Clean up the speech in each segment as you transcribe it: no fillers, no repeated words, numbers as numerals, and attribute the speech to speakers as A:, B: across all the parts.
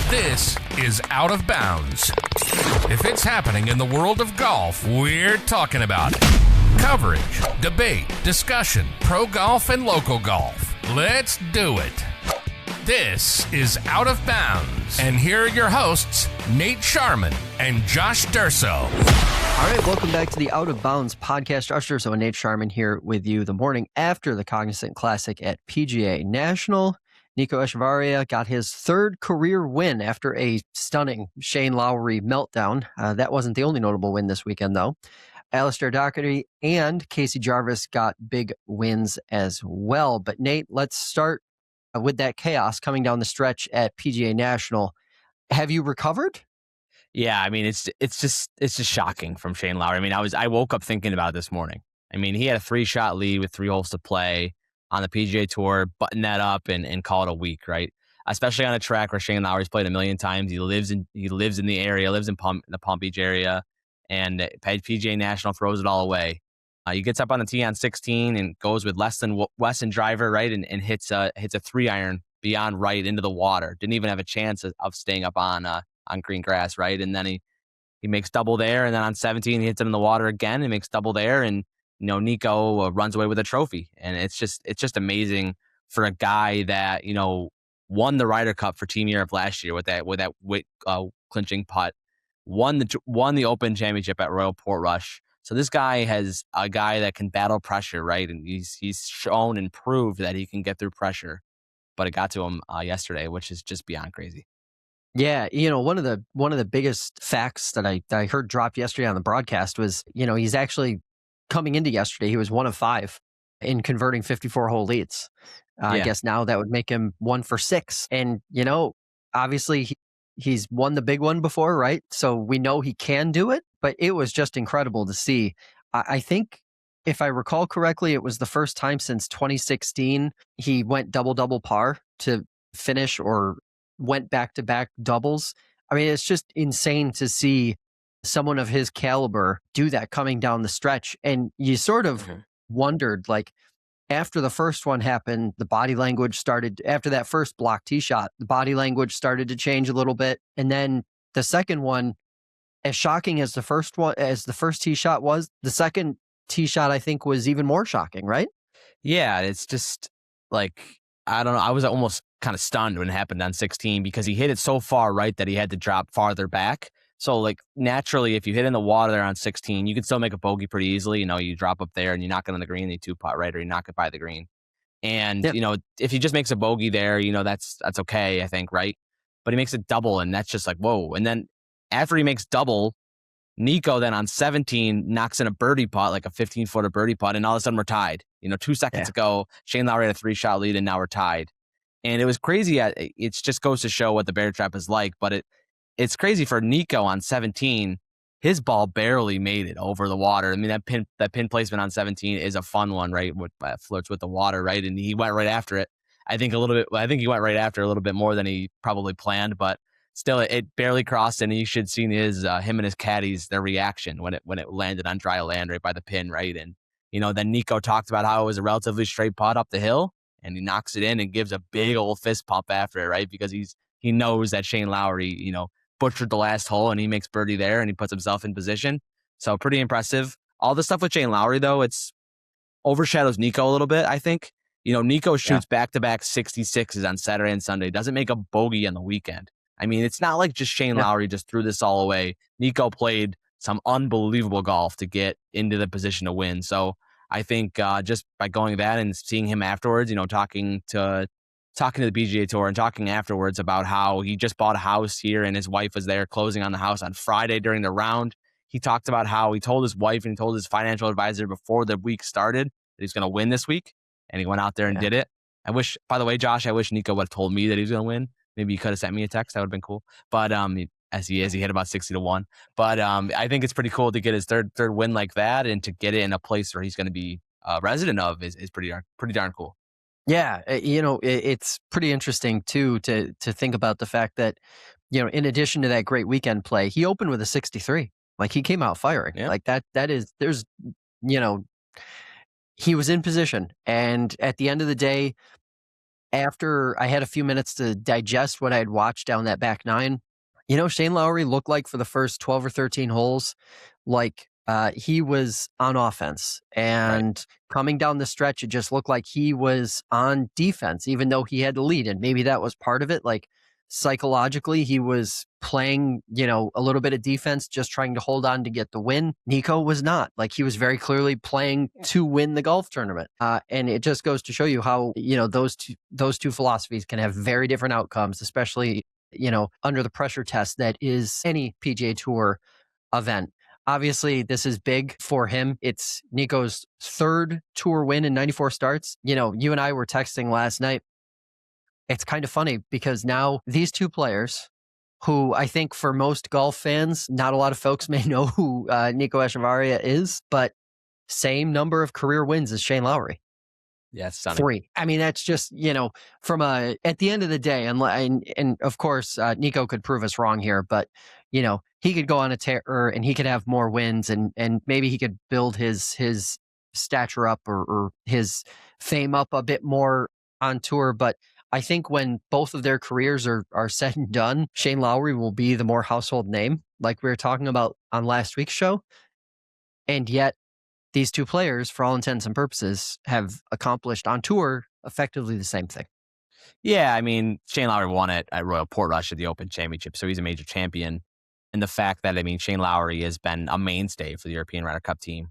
A: This is Out of Bounds. If it's happening in the world of golf, we're talking about it. Coverage, debate, discussion, pro golf and local golf. Let's do it. This is Out of Bounds. And here are your hosts, Nate Sharman and Josh Durso.
B: All right, welcome back to the Out of Bounds podcast. Josh Durso and Nate Sharman here with you the morning after the Cognizant Classic at PGA National. Nico Echavarria got his third career win after a stunning Shane Lowry meltdown. That wasn't the only notable win this weekend, though. Alistair Docherty and Casey Jarvis got big wins as well. But Nate, let's start with that chaos coming down the stretch at PGA National. Have you recovered?
C: Yeah, I mean, it's just shocking from Shane Lowry. I mean, I woke up thinking about it this morning. I mean, he had a 3-shot lead with 3 holes to play on the PGA Tour, button that up and call it a week, right? Especially on a track where Shane Lowry's played a million times. He lives in the area, lives in the Palm Beach area, and PGA National throws it all away. He gets up on the tee on 16 and goes with less than driver, right, and hits a 3-iron beyond right into the water. Didn't even have a chance of staying up on green grass, right? And then he makes double there, and then on 17 he hits it in the water again and makes double there, and Nico runs away with a trophy. And it's just amazing for a guy that won the Ryder Cup for Team Europe last year with that clinching putt, won the Open Championship at Royal Portrush. So this guy has a guy that can battle pressure, right? And he's shown and proved that he can get through pressure, but it got to him yesterday, which is just beyond crazy.
B: Yeah, one of the biggest facts that I heard dropped yesterday on the broadcast was, he's actually coming into yesterday, he was 1 of 5 in converting 54-hole leads. I guess now that would make him 1 for 6. And, obviously he's won the big one before, right? So we know he can do it, but it was just incredible to see. I think, if I recall correctly, it was the first time since 2016 he went double par to finish or went back-to-back doubles. I mean, it's just insane to see someone of his caliber do that coming down the stretch. And you sort of wondered, like, after the first one happened, the body language started, after that first block tee shot, the body language started to change a little bit. And then the second one, as shocking as the first tee shot was, the second tee shot, I think, was even more shocking, right?
C: Yeah, it's just like, I don't know. I was almost kind of stunned when it happened on 16 because he hit it so far right that he had to drop farther back. So, like, naturally, if you hit in the water there on 16, you can still make a bogey pretty easily. You drop up there and you knock it on the green, and you 2-putt, right? Or you knock it by the green. And, if he just makes a bogey there, that's okay, I think, right? But he makes a double, and that's just like, whoa. And then after he makes double, Nico then on 17 knocks in a birdie putt, like a 15-footer birdie putt, and all of a sudden we're tied. 2 seconds ago, Shane Lowry had a 3-shot lead, and now we're tied. And it was crazy. It just goes to show what the bear trap is like, but it's crazy for Nico on 17. His ball barely made it over the water. I mean, that pin placement on 17 is a fun one, right? Flirts with the water, right? And he went right after it. I think he went right after a little bit more than he probably planned, but still, it barely crossed. And you should see him and his caddies, their reaction when it landed on dry land right by the pin, right? And then Nico talked about how it was a relatively straight putt up the hill, and he knocks it in and gives a big old fist pump after it, right? Because he knows that Shane Lowry, butchered the last hole, and he makes birdie there, and he puts himself in position. So pretty impressive. All the stuff with Shane Lowry, though, it's overshadows Nico a little bit, I think. Nico shoots back-to-back 66s on Saturday and Sunday. Doesn't make a bogey on the weekend. I mean, it's not like just Shane Lowry just threw this all away. Nico played some unbelievable golf to get into the position to win. So I think just by going that and seeing him afterwards, talking to the PGA Tour and talking afterwards about how he just bought a house here and his wife was there closing on the house on Friday during the round. He talked about how he told his wife and he told his financial advisor before the week started that he's going to win this week, and he went out there and did it. By the way, Josh, I wish Nico would have told me that he was going to win. Maybe he could have sent me a text. That would have been cool. But as he hit about 60-1. But I think it's pretty cool to get his third win like that, and to get it in a place where he's going to be a resident of is pretty darn cool.
B: Yeah, it's pretty interesting too to think about the fact that, in addition to that great weekend play, he opened with a 63. Like, he came out firing. Yeah. Like he was in position, and at the end of the day, after I had a few minutes to digest what I had watched down that back nine, Shane Lowry looked like for the first 12 or 13 holes, like he was on offense. And coming down the stretch, it just looked like he was on defense, even though he had the lead. And maybe that was part of it. Like psychologically, he was playing, a little bit of defense, just trying to hold on to get the win. Nico was not. Like he was very clearly playing to win the golf tournament. And it just goes to show you how, those two philosophies can have very different outcomes, especially under the pressure test that is any PGA Tour event. Obviously, this is big for him. It's Nico's third tour win in 94 starts. You and I were texting last night. It's kind of funny because now these two players, who I think for most golf fans, not a lot of folks may know who Nico Echavarria is, but same number of career wins as Shane Lowry.
C: Yeah, it's stunning.
B: 3. I mean, that's just, at the end of the day, and of course, Nico could prove us wrong here, but, he could go on a tear and he could have more wins and maybe he could build his stature up or his fame up a bit more on tour. But I think when both of their careers are said and done, Shane Lowry will be the more household name, like we were talking about on last week's show. And yet, these two players, for all intents and purposes, have accomplished on tour effectively the same thing.
C: Yeah, I mean, Shane Lowry won it at Royal Portrush at the Open Championship, so he's a major champion. And the fact that, Shane Lowry has been a mainstay for the European Ryder Cup team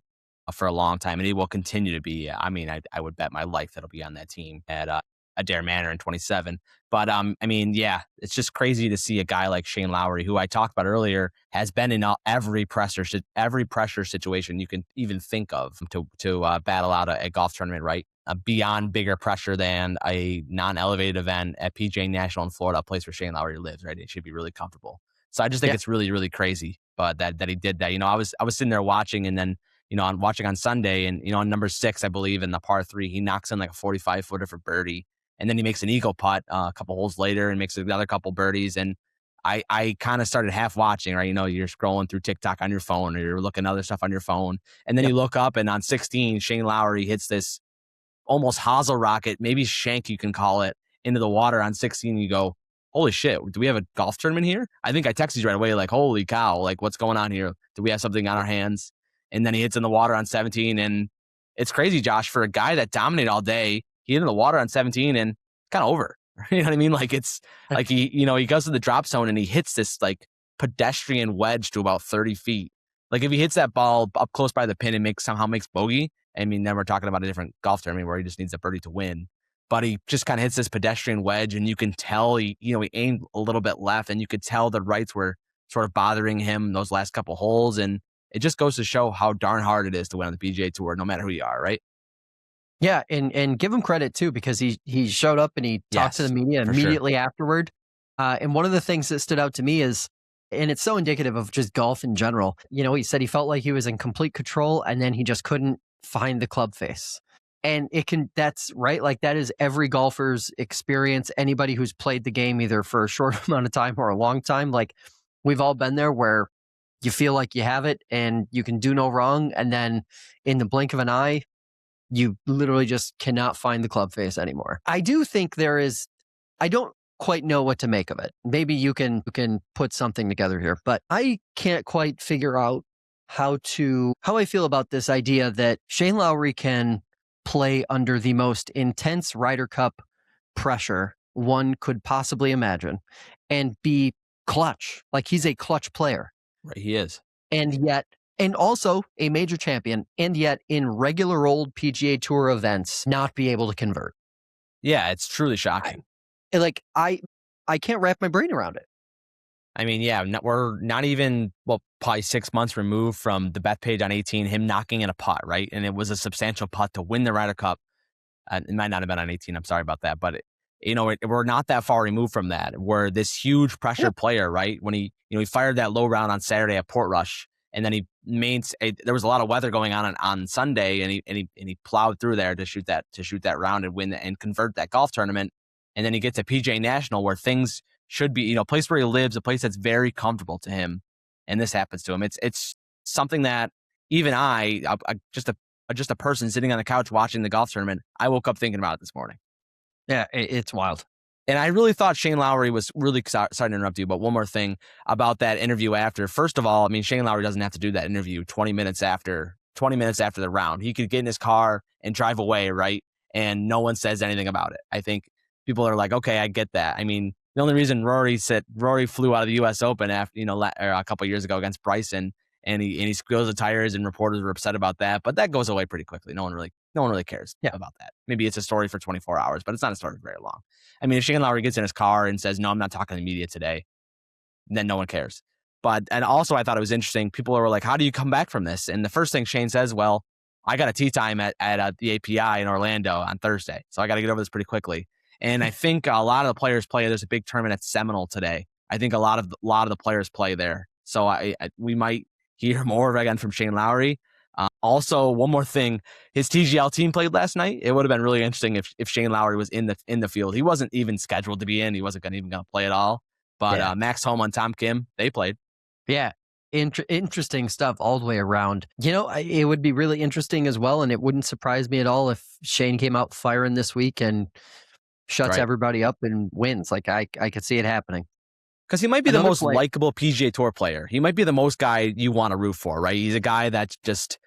C: for a long time, and he will continue to be. I would bet my life that he'll be on that team at Adair Manor in 27. But, yeah, it's just crazy to see a guy like Shane Lowry, who I talked about earlier, has been in every pressure situation you can even think of to battle out a golf tournament, right? Beyond bigger pressure than a non-elevated event at PGA National in Florida, a place where Shane Lowry lives, right? It should be really comfortable. So I just think it's really, really crazy, but that he did that. I was sitting there watching, and then I'm watching on Sunday, and on number 6, I believe, in the par 3, he knocks in like a 45-footer for birdie. And then he makes an eagle putt a couple holes later and makes another couple birdies. And I kind of started half watching, right? You're scrolling through TikTok on your phone or you're looking at other stuff on your phone. And then you look up and on 16, Shane Lowry hits this almost hosel rocket, maybe shank you can call it, into the water on 16. You go, holy shit, do we have a golf tournament here? I think I texted you right away like, holy cow, like what's going on here? Do we have something on our hands? And then he hits in the water on 17. And it's crazy, Josh, for a guy that dominated all day. He hit in the water on 17 and kind of over. You know what I mean? Like it's like he goes to the drop zone and he hits this like pedestrian wedge to about 30 feet. Like if he hits that ball up close by the pin and somehow makes bogey, then we're talking about a different golf tournament where he just needs a birdie to win. But he just kind of hits this pedestrian wedge, and you can tell he aimed a little bit left, and you could tell the rights were sort of bothering him those last couple holes. And it just goes to show how darn hard it is to win on the PGA Tour, no matter who you are, right?
B: Yeah, and give him credit too, because he showed up and he talked to the media immediately afterward. And one of the things that stood out to me is, and it's so indicative of just golf in general, he said he felt like he was in complete control and then he just couldn't find the club face. And that's right. Like that is every golfer's experience. Anybody who's played the game either for a short amount of time or a long time, like we've all been there where you feel like you have it and you can do no wrong. And then in the blink of an eye, you literally just cannot find the club face anymore. I do think I don't quite know what to make of it. Maybe you can put something together here, but I can't quite figure out how I feel about this idea that Shane Lowry can play under the most intense Ryder Cup pressure one could possibly imagine and be clutch. Like he's a clutch player.
C: Right, he is.
B: And also a major champion, and yet in regular old PGA Tour events, not be able to convert.
C: Yeah, it's truly shocking.
B: I can't wrap my brain around it.
C: We're not even, probably 6 months removed from the Bethpage on 18, him knocking in a putt, right? And it was a substantial putt to win the Ryder Cup. It might not have been on 18, I'm sorry about that. But, we're not that far removed from that, where this huge pressure player, right? When he fired that low round on Saturday at Portrush, and then there was a lot of weather going on Sunday, and he plowed through there to shoot that round and win and convert that golf tournament. And then he gets to PGA National, where things should be, a place where he lives, a place that's very comfortable to him, and this happens to him. It's something that even I just a person sitting on the couch watching the golf tournament, I woke up thinking about it this morning.
B: Yeah, it's wild.
C: And I really thought Shane Lowry was really sorry to interrupt you, but one more thing about that interview after. First of all, I mean, Shane Lowry doesn't have to do that interview 20 minutes after the round. He could get in his car and drive away, right? And no one says anything about it. I think people are like, okay, I get that. I mean, the only reason Rory flew out of the U.S. Open after, a couple of years ago against Bryson, and he squeals the tires, and reporters were upset about that. But that goes away pretty quickly. No one really cares about that. Maybe it's a story for 24 hours, but it's not a story for very long. I mean, if Shane Lowry gets in his car and says, no, I'm not talking to the media today, then no one cares. And also I thought it was interesting. People were like, how do you come back from this? And the first thing Shane says, well, I got a tee time at the API in Orlando on Thursday, so I got to get over this pretty quickly. And I think a lot of the players play. There's a big tournament at Seminole today. I think a lot of the players play there. So we might hear more again from Shane Lowry. Also, one more thing, his TGL team played last night. It would have been really interesting if Shane Lowry was in the field. He wasn't even scheduled to be in. He wasn't even going to play at all. But Max Homa and Tom Kim, they played.
B: Yeah. Interesting stuff all the way around. It would be really interesting as well, and it wouldn't surprise me at all if Shane came out firing this week and shuts everybody up and wins. Like I could see it happening.
C: Because he might be the most likable PGA Tour player. He might be the most guy you want to root for, right? He's a guy that's just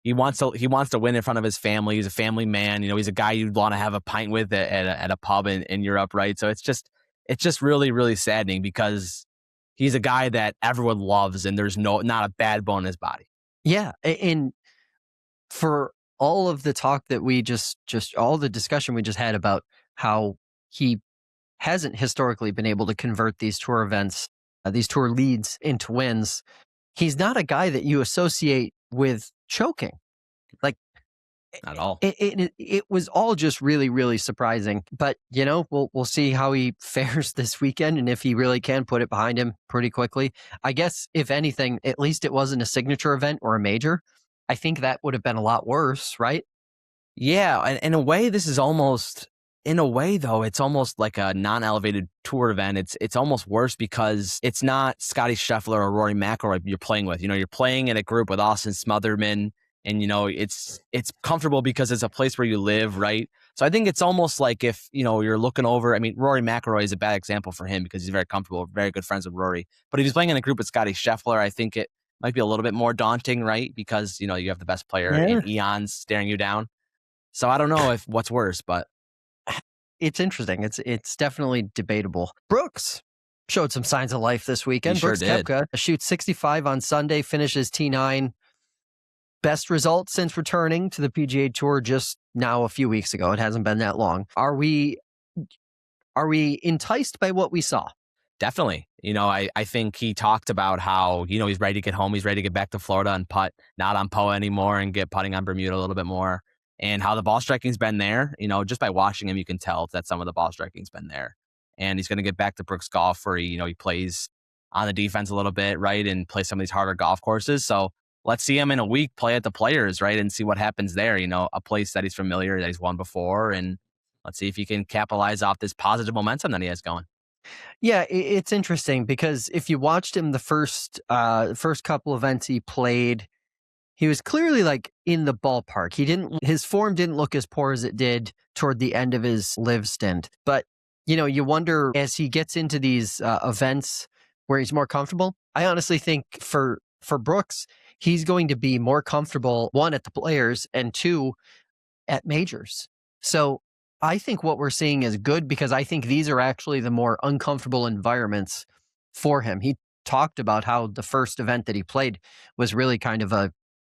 C: he wants to win in front of his family. He's a family man. He's a guy you'd want to have a pint with at a pub in Europe, right? So it's just really, really saddening because he's a guy that everyone loves, and there's not a bad bone in his body.
B: Yeah, and for all of the talk that we just all the discussion we just had about how he hasn't historically been able to convert these tour events, these tour leads into wins, he's not a guy that you associate with choking. Like,
C: not at all.
B: It was all just really, really surprising. But, we'll see how he fares this weekend and if he really can put it behind him pretty quickly. I guess, if anything, at least it wasn't a signature event or a major. I think that would have been a lot worse, right?
C: Yeah, and in a way, this is almost... In a way, though, it's almost like a non-elevated tour event. It's almost worse because it's not Scotty Scheffler or Rory McIlroy you're playing with. You're playing in a group with Austin Smotherman, and it's comfortable because it's a place where you live, right? So I think it's almost like if you're looking over. I mean, Rory McIlroy is a bad example for him because he's very comfortable, very good friends with Rory. But if he's playing in a group with Scotty Scheffler, I think it might be a little bit more daunting, right? Because you have the best player in eons staring you down. So I don't know if what's worse, but.
B: It's interesting. It's definitely debatable. Brooks showed some signs of life this weekend.
C: He sure
B: Brooks
C: did.
B: Koepka shoots 65 on Sunday, finishes T9. Best result since returning to the PGA Tour just now a few weeks ago. It hasn't been that long. Are we enticed by what we saw?
C: Definitely. I think he talked about how, he's ready to get home. He's ready to get back to Florida and putt, not on POA anymore, and get putting on Bermuda a little bit more. And how the ball striking's been there, just by watching him, you can tell that some of the ball striking's been there. And he's going to get back to Brooks Golf where he plays on the defense a little bit, right, and play some of these harder golf courses. So let's see him in a week play at the Players, right, and see what happens there. A place that he's familiar, that he's won before, and let's see if he can capitalize off this positive momentum that he has going.
B: Yeah, it's interesting because if you watched him the first couple events he played, he was clearly in the ballpark. His form didn't look as poor as it did toward the end of his live stint. But, you wonder as he gets into these events where he's more comfortable. I honestly think for Brooks, he's going to be more comfortable, one, at the Players, and two, at majors. So I think what we're seeing is good because I think these are actually the more uncomfortable environments for him. He talked about how the first event that he played was really kind of a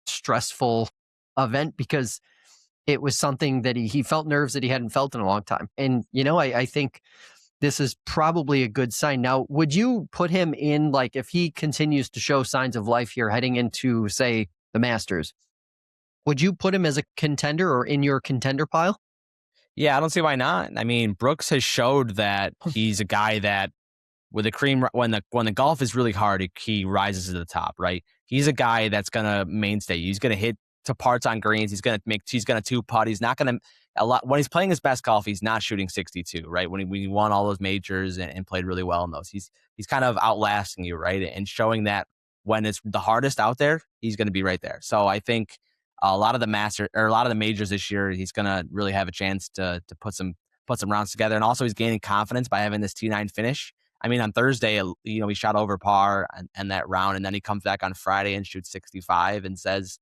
B: stressful event because it was something that he felt nerves that he hadn't felt in a long time. And, I think this is probably a good sign. Now, would you put him in, if he continues to show signs of life here heading into, say, the Masters, would you put him as a contender or in your contender pile?
C: Yeah, I don't see why not. I mean, Brooks has showed that he's a guy that with a cream, when the golf is really hard, he rises to the top, right? He's a guy that's gonna mainstay. He's gonna hit to parts on greens. He's gonna two putt. He's not gonna when he's playing his best golf. He's not shooting 62, right? When he won all those majors and played really well in those, he's kind of outlasting you, right? And showing that when it's the hardest out there, he's gonna be right there. So I think a lot of the majors this year, he's gonna really have a chance to put some put some rounds together. And also he's gaining confidence by having this T9 finish. I mean, on Thursday, he shot over par and that round, and then he comes back on Friday and shoots 65 and says,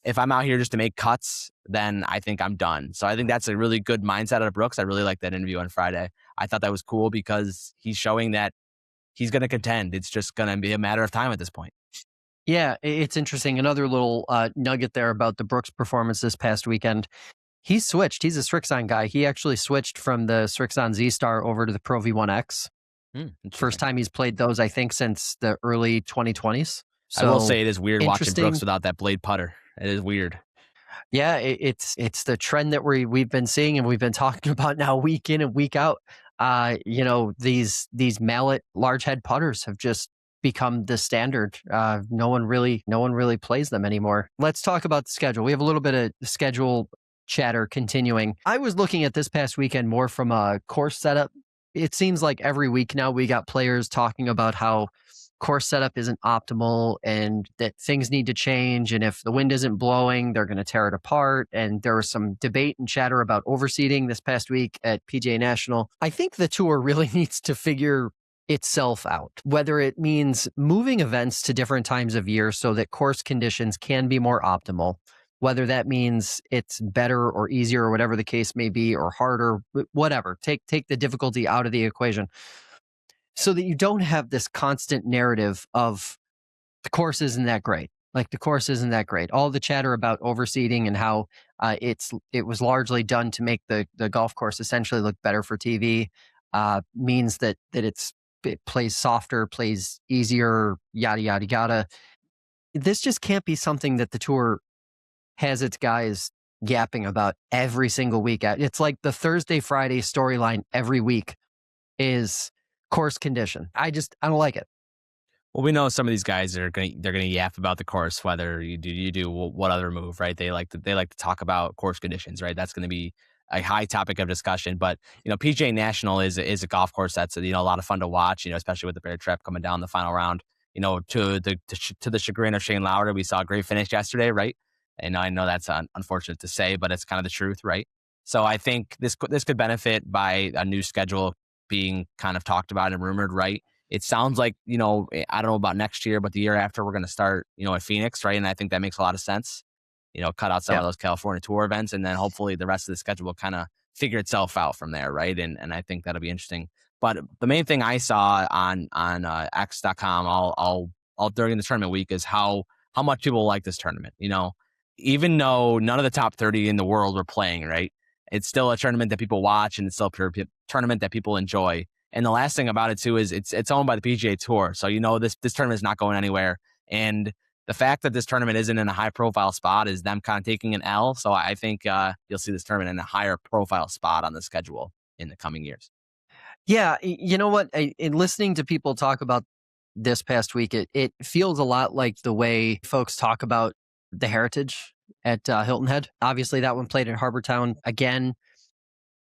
C: if I'm out here just to make cuts, then I think I'm done. So I think that's a really good mindset out of Brooks. I really like that interview on Friday. I thought that was cool because he's showing that he's going to contend. It's just going to be a matter of time at this point.
B: Yeah, it's interesting. Another little nugget there about the Brooks performance this past weekend. He switched. He's a Srixon guy. He actually switched from the Srixon Z-Star over to the Pro V1X. First time he's played those, I think, since the early 2020s. So
C: I will say it is weird watching Brooks without that blade putter. It is weird.
B: Yeah, it's the trend that we've been seeing and we've been talking about now week in and week out. These mallet large head putters have just become the standard. No one really plays them anymore. Let's talk about the schedule. We have a little bit of schedule chatter continuing. I was looking at this past weekend more from a course setup. It seems like every week now we got players talking about how course setup isn't optimal and that things need to change. And if the wind isn't blowing, they're going to tear it apart. And there was some debate and chatter about overseeding this past week at PGA National. I think the tour really needs to figure itself out, whether it means moving events to different times of year so that course conditions can be more optimal, whether that means it's better or easier or whatever the case may be, or harder, whatever. Take the difficulty out of the equation, so that you don't have this constant narrative of the course isn't that great. Like the course isn't that great. All the chatter about overseeding and how it was largely done to make the golf course essentially look better for TV means that it plays softer, plays easier, yada, yada, yada. This just can't be something that the tour has its guys yapping about every single week. It's like the Thursday, Friday storyline every week is course condition. I don't like it.
C: Well, we know some of these guys they're gonna yap about the course, whether you do what other move, right? They like to talk about course conditions, right? That's going to be a high topic of discussion. But PGA National is a golf course that's a lot of fun to watch. Especially with the bear trap coming down the final round. To the chagrin of Shane Lowry, we saw a great finish yesterday, right? And I know that's unfortunate to say, but it's kind of the truth, right? So I think this could benefit by a new schedule being kind of talked about and rumored, right? It sounds like, I don't know about next year, but the year after we're going to start, at Phoenix, right? And I think that makes a lot of sense. Cut out some of those California tour events, and then hopefully the rest of the schedule will kind of figure itself out from there, right? And I think that'll be interesting. But the main thing I saw on X.com all during the tournament week is how much people like this tournament. Even though none of the top 30 in the world were playing, right? It's still a tournament that people watch, and it's still a tournament that people enjoy. And the last thing about it too is it's owned by the PGA Tour, so this tournament is not going anywhere. And the fact that this tournament isn't in a high profile spot is them kind of taking an L. So I think you'll see this tournament in a higher profile spot on the schedule in the coming years.
B: Yeah, you know what? In listening to people talk about this past week, it feels a lot like the way folks talk about the Heritage at Hilton Head. Obviously, that one played at Harbor Town. Again,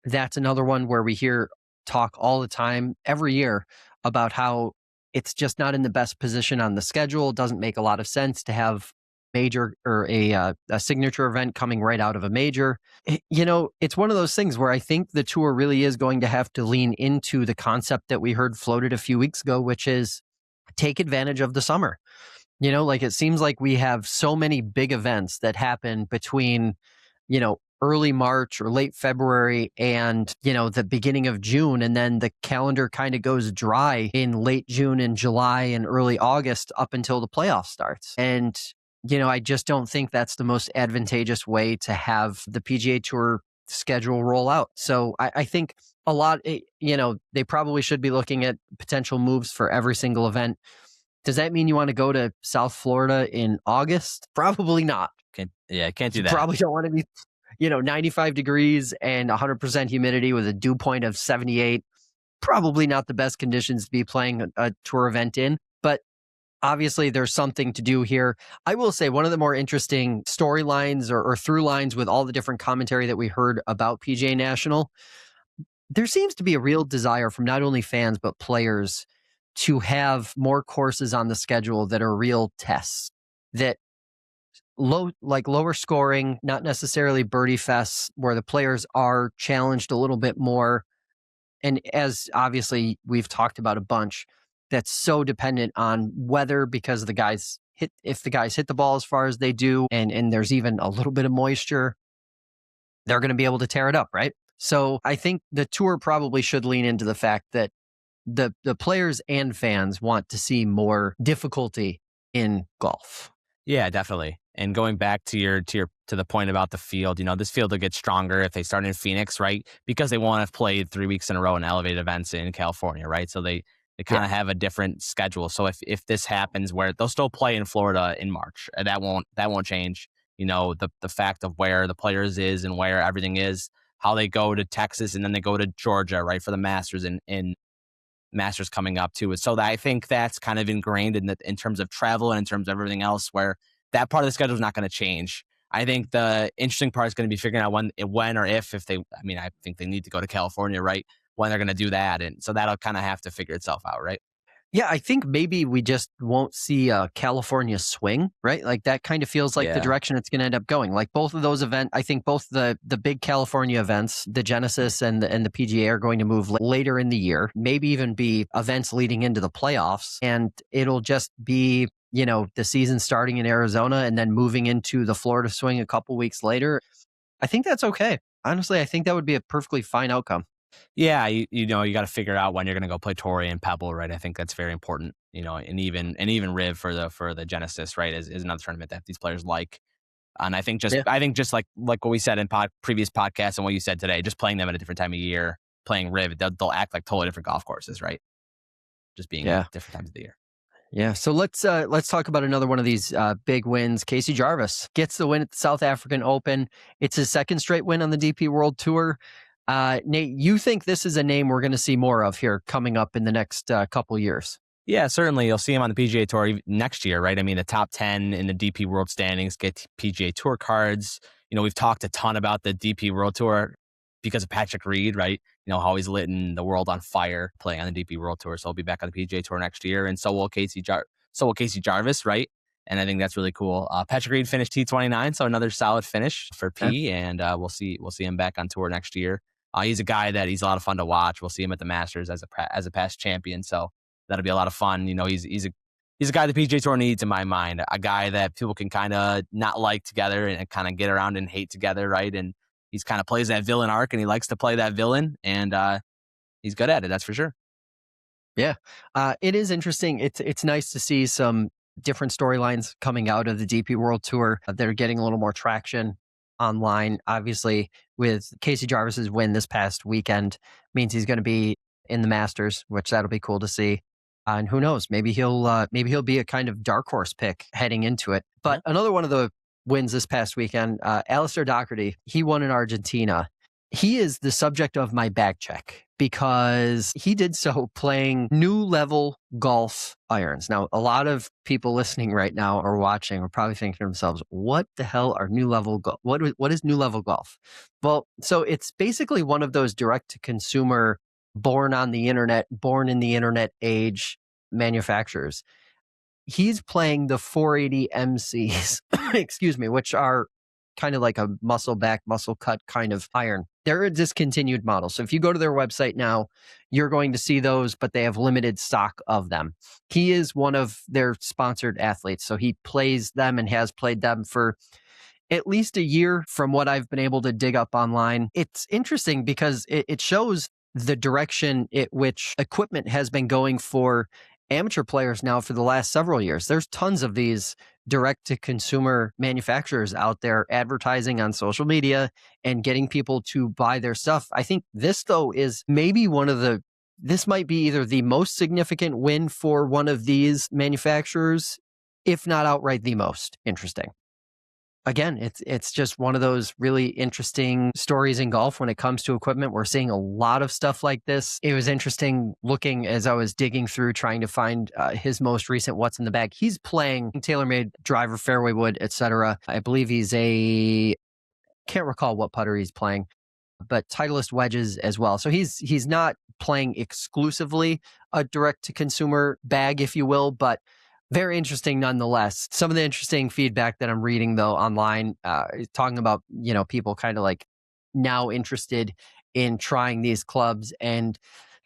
B: that's another one where we hear talk all the time, every year, about how it's just not in the best position on the schedule. It doesn't make a lot of sense to have major or a signature event coming right out of a major. It's one of those things where I think the tour really is going to have to lean into the concept that we heard floated a few weeks ago, which is take advantage of the summer. It seems like we have so many big events that happen between, early March or late February and, the beginning of June. And then the calendar kind of goes dry in late June and July and early August up until the playoff starts. And, I just don't think that's the most advantageous way to have the PGA Tour schedule roll out. So I think a lot, they probably should be looking at potential moves for every single event. Does that mean you want to go to South Florida in August? Probably not.
C: Can't do that.
B: You probably don't want to be, 95 degrees and 100% humidity with a dew point of 78. Probably not the best conditions to be playing a tour event in, but obviously there's something to do here. I will say one of the more interesting storylines or through lines with all the different commentary that we heard about PGA National, there seems to be a real desire from not only fans, but players to have more courses on the schedule that are real tests, that lower scoring, not necessarily birdie fests, where the players are challenged a little bit more. And as obviously we've talked about a bunch, that's so dependent on weather, because if the guys hit the ball as far as they do, and there's even a little bit of moisture, they're going to be able to tear it up, right? So I think the tour probably should lean into the fact that the players and fans want to see more difficulty in golf.
C: Yeah, definitely. And going back to the point about the field, this field will get stronger if they start in Phoenix, right? Because they won't have played 3 weeks in a row in elevated events in California, right? So they kind of have a different schedule. So if this happens, where they'll still play in Florida in March, that won't change. The fact of where the players is and where everything is, how they go to Texas and then they go to Georgia, right, for the Masters and Masters coming up too. So that I think that's kind of ingrained in terms of travel and in terms of everything else, where that part of the schedule is not going to change. I think the interesting part is going to be figuring out when or if they. I mean, I think they need to go to California, right? When they're going to do that, and so that'll kind of have to figure itself out, right?
B: Yeah, I think maybe we just won't see a California swing, right? Like that kind of feels like the direction it's going to end up going. Like both of those events, I think both the big California events, the Genesis and the PGA, are going to move later in the year, maybe even be events leading into the playoffs. And it'll just be, the season starting in Arizona and then moving into the Florida swing a couple weeks later. I think that's okay. Honestly, I think that would be a perfectly fine outcome.
C: Yeah, you got to figure out when you're going to go play Torrey and Pebble, right? I think that's very important, and even Riv for the Genesis, right, is another tournament that these players like. And I think just like what we said in previous podcasts and what you said today, just playing them at a different time of year, playing Riv, they'll act like totally different golf courses, right? Just being at different times of the year.
B: Yeah, so let's talk about another one of these big wins. Casey Jarvis gets the win at the South African Open. It's his second straight win on the DP World Tour. Nate, you think this is a name we're going to see more of here coming up in the next couple years?
C: Yeah, certainly. You'll see him on the PGA Tour next year, right? I mean, the top 10 in the DP World standings get PGA Tour cards. We've talked a ton about the DP World Tour because of Patrick Reed, right? How he's lit the world on fire playing on the DP World Tour. So he'll be back on the PGA Tour next year, and so will Casey Jarvis, right? And I think that's really cool. Patrick Reed finished T29, so another solid finish for P, and we'll see him back on tour next year. He's a guy that he's a lot of fun to watch. We'll see him at the Masters as a past champion, so that'll be a lot of fun. He's a guy the PGA Tour needs, in my mind. A guy that people can kind of not like together and kind of get around and hate together, right? And he's kind of plays that villain arc, and he likes to play that villain, and he's good at it. That's for sure.
B: Yeah, it is interesting. It's nice to see some different storylines coming out of the DP World Tour that are getting a little more traction online. Obviously, with Casey Jarvis's win this past weekend, means he's going to be in the Masters, which that'll be cool to see. And who knows? Maybe he'll be a kind of dark horse pick heading into it. But another one of the wins this past weekend, Alistair Docherty, he won in Argentina. He is the subject of my bag check because he did so playing new level golf irons. Now, a lot of people listening right now or watching are probably thinking to themselves, what the hell are new level golf? What is new level golf? Well, so it's basically one of those direct to consumer, born in the internet age manufacturers. He's playing the 480 MCs, excuse me, which are kind of like a muscle cut kind of iron. They're a discontinued model. So if you go to their website now, you're going to see those, but they have limited stock of them. He is one of their sponsored athletes. So he plays them and has played them for at least a year from what I've been able to dig up online. It's interesting because it shows the direction at which equipment has been going for amateur players now for the last several years. There's tons of these direct-to-consumer manufacturers out there advertising on social media and getting people to buy their stuff. I think this, though, is maybe this might be either the most significant win for one of these manufacturers, if not outright the most interesting. Again, it's just one of those really interesting stories in golf when it comes to equipment. We're seeing a lot of stuff like this. It was interesting looking as I was digging through trying to find his most recent what's in the bag. He's playing TaylorMade driver, fairway wood, etc. I believe can't recall what putter he's playing, but Titleist wedges as well. So he's not playing exclusively a direct to consumer bag, if you will, but Very interesting nonetheless. Some of the interesting feedback that I'm reading though online, talking about, people kind of like now interested in trying these clubs. And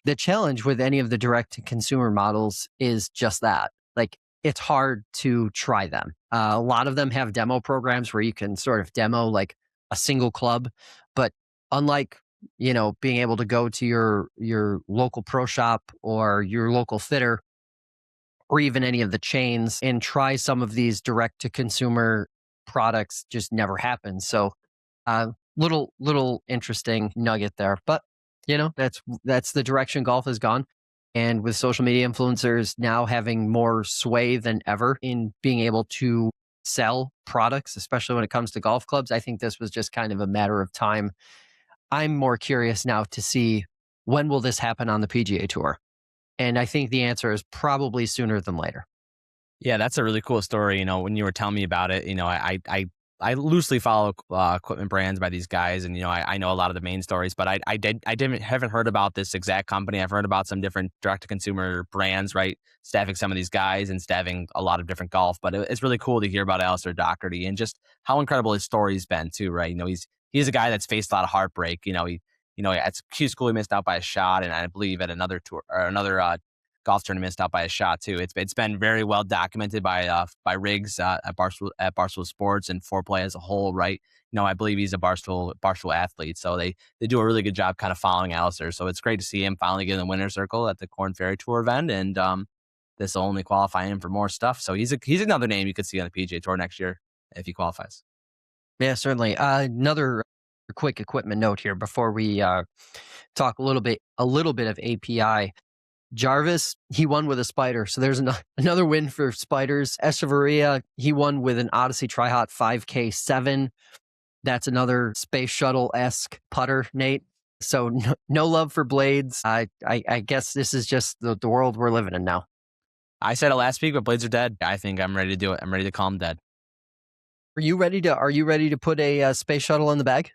B: the challenge with any of the direct to consumer models is just that. Like, it's hard to try them. A lot of them have demo programs where you can sort of demo like a single club, but unlike being able to go to your local pro shop or your local fitter or even any of the chains and try some of these direct to consumer products just never happens. So little interesting nugget there. But that's the direction golf has gone. And with social media influencers now having more sway than ever in being able to sell products, especially when it comes to golf clubs, I think this was just kind of a matter of time. I'm more curious now to see when will this happen on the PGA Tour. And I think the answer is probably sooner than later.
C: Yeah, that's a really cool story. When you were telling me about it, I loosely follow equipment brands by these guys, and I know a lot of the main stories, but haven't heard about this exact company. I've heard about some different direct to consumer brands, right, staffing some of these guys and staffing a lot of different golf. But it's really cool to hear about Alistair Docherty and just how incredible his story's been too, right? He's a guy that's faced a lot of heartbreak. At Q School he missed out by a shot, and I believe at another tour or another golf tournament missed out by a shot too. It's been very well documented by Riggs at Barstool Sports and Foreplay as a whole, right? I believe he's a Barstool athlete, so they do a really good job kind of following Alistair. So it's great to see him finally get in the winner's circle at the Korn Ferry Tour event, and this will only qualify him for more stuff. So he's another name you could see on the PGA Tour next year if he qualifies.
B: Yeah, certainly. Another quick equipment note here before we talk a little bit of API. Jarvis, he won with a spider. So there's another win for spiders. Echevarria, he won with an Odyssey Tri-Hot 5K7. That's another space shuttle-esque putter, Nate. So no love for blades. I guess this is just the world we're living in now.
C: I said it last week, but blades are dead. I think I'm ready to do it. I'm ready to call them dead.
B: Are you ready to put a space shuttle in the bag?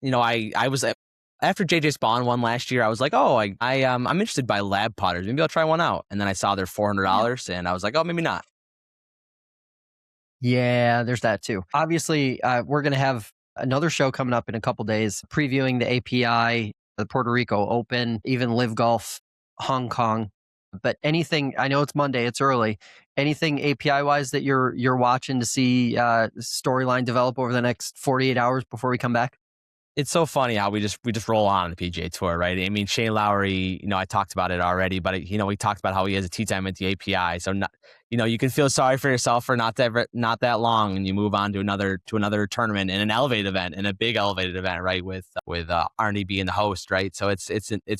C: I was after JJ Spawn won last year. I was like, I'm interested by lab putters. Maybe I'll try one out. And then I saw they're $400, and I was like, oh, maybe not.
B: Yeah, there's that too. Obviously, we're going to have another show coming up in a couple days, previewing the API, the Puerto Rico Open, even Live Golf, Hong Kong. But anything, I know it's Monday, it's early. Anything API wise that you're watching to see storyline develop over the next 48 hours before we come back?
C: It's so funny how we just roll on the PGA Tour, right? I mean, Shane Lowry, I talked about it already, but we talked about how he has a tee time at the API. So, you can feel sorry for yourself for not that long, and you move on to another tournament and an elevated event and a big elevated event, right? With Arnie being the host, right? So it's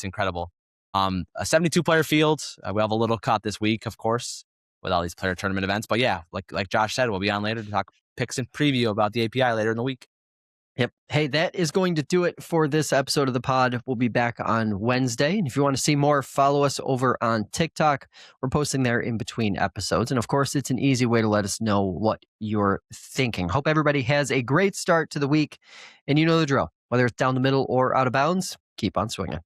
C: incredible. A 72 player field. We have a little cut this week, of course, with all these player tournament events. But yeah, like Josh said, we'll be on later to talk picks and preview about the API later in the week.
B: Yep. Hey, that is going to do it for this episode of the pod. We'll be back on Wednesday. And if you want to see more, follow us over on TikTok. We're posting there in between episodes. And of course, it's an easy way to let us know what you're thinking. Hope everybody has a great start to the week. And you know the drill. Whether it's down the middle or out of bounds, keep on swinging.